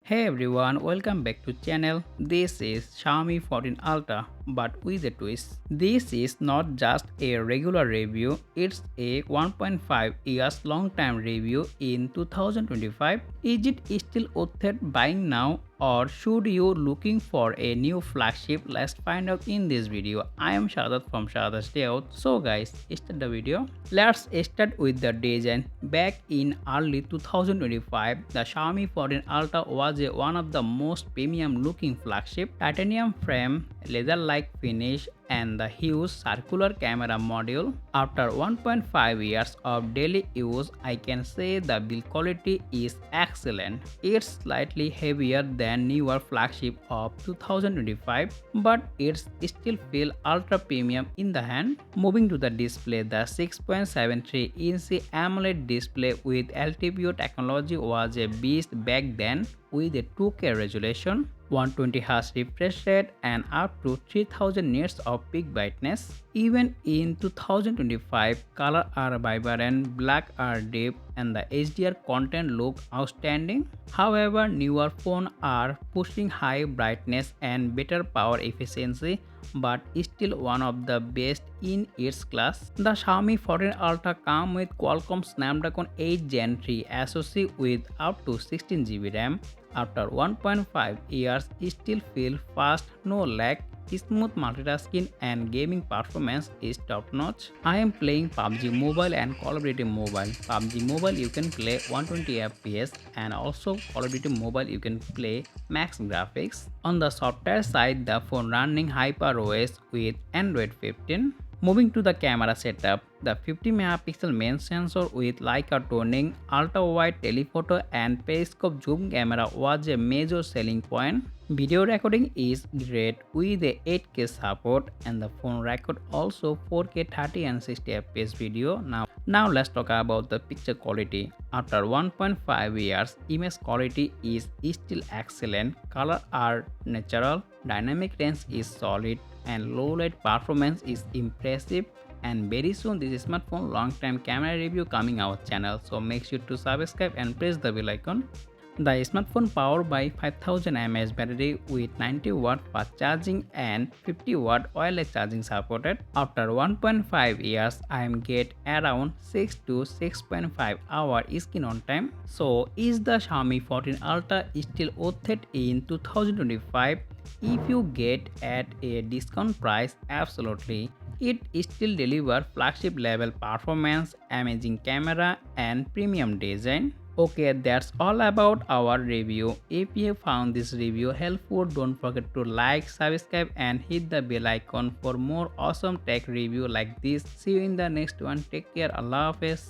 Hey everyone, welcome back to channel. This is Xiaomi 14 Ultra, but with a twist. This is not just a regular review, it's a 1.5 years long time review in 2025. Is it still worth it buying now, or should you looking for a new flagship? Let's find out in this video. I am Shadat from Shadat's Layout. So guys, start the video. Let's start with the design. Back in early 2025, the Xiaomi 14 Ultra was one of the most premium looking flagship. Titanium frame, leather-like finish, and the huge circular camera module. After 1.5 years of daily use, I can say the build quality is excellent. It's slightly heavier than newer flagship of 2025, but it's still feel ultra premium in the hand. Moving to the display, the 6.73-inch AMOLED display with LTPO technology was a beast back then with a 2K resolution, 120Hz refresh rate, and up to 3000 nits of peak brightness. Even in 2025, color are vibrant, black are deep, and the HDR content look outstanding. However, newer phones are pushing high brightness and better power efficiency, but still one of the best in its class. The Xiaomi 14 Ultra comes with Qualcomm Snapdragon 8 Gen 3 SoC with up to 16GB RAM. After 1.5 years, it still feels fast, no lag, smooth multitasking, and gaming performance is top notch. I am playing PUBG Mobile and Call of Duty Mobile. PUBG Mobile you can play 120 FPS, and also Call of Duty Mobile you can play max graphics. On the software side, the phone running HyperOS with Android 15. Moving to the camera setup, the 50 megapixel main sensor with Leica tuning, ultra-wide telephoto, and periscope zoom camera was a major selling point. Video recording is great with a 8K support, and the phone record also 4K 30 and 60 fps video. Now let's talk about the picture quality. After 1.5 years, image quality is still excellent. Color are natural, dynamic range is solid, and low light performance is impressive. And very soon this smartphone long time camera review coming our channel, so make sure to subscribe and press the bell icon. The smartphone powered by 5000 mAh battery with 90 watt fast charging and 50 watt wireless charging supported. After 1.5 years, I am get around 6 to 6.5 hour screen on time. So is the Xiaomi 14 Ultra still worth it in 2025? If you get at a discount price, absolutely. It still delivers flagship level performance, amazing camera, and premium design. Okay, that's all about our review. If you found this review helpful, don't forget to like, subscribe, and hit the bell icon for more awesome tech review like this. See you in the next one. Take care. Allah Hafiz.